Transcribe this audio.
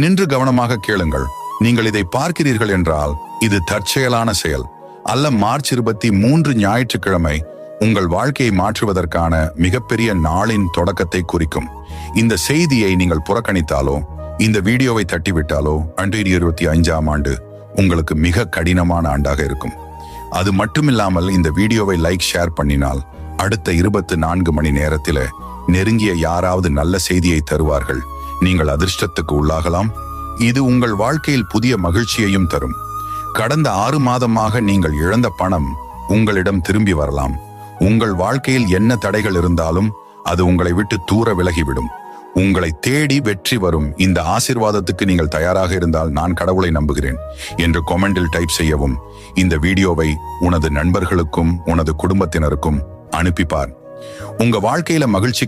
நின்று கவனமாக கேளுங்கள். நீங்கள் இதை பார்க்கிறீர்கள் என்றால் இது தற்செயலான செயல் அல்ல. மார்ச் 23 ஞாயிற்றுக்கிழமை உங்கள் வாழ்க்கையை மாற்றுவதற்கான மிகப்பெரிய நாளின் தொடக்கத்தை குறிக்கும். இந்த செய்தியை நீங்கள் புறக்கணித்தாலோ இந்த வீடியோவை தட்டிவிட்டாலோ 2025ஆம் ஆண்டு உங்களுக்கு மிக கடினமான ஆண்டாக இருக்கும். அது மட்டுமில்லாமல் இந்த வீடியோவை லைக் ஷேர் பண்ணினால் அடுத்த 24 மணி நேரத்தில் நெருங்கிய யாராவது நல்ல செய்தியை தருவார்கள். நீங்கள் அதிர்ஷ்டத்துக்கு உள்ளாகலாம். இது உங்கள் வாழ்க்கையில் புதிய மகிழ்ச்சியையும் தரும். கடந்த 6 மாதமாக நீங்கள் இழந்த பணம் உங்களிடம் திரும்பி வரலாம். உங்கள் வாழ்க்கையில் என்ன தடைகள் இருந்தாலும் அது உங்களை விட்டு தூர விலகிவிடும். உங்களை தேடி வெற்றி வரும். இந்த ஆசீர்வாதத்துக்கு நீங்கள் தயாராக இருந்தால் நான் கடவுளை நம்புகிறேன் என்று கமெண்டில் டைப் செய்யவும். இந்த வீடியோவை உனது நண்பர்களுக்கும் உனது குடும்பத்தினருக்கும் அனுப்பிப்பார். உங்க வாழ்க்கையில மகிழ்ச்சி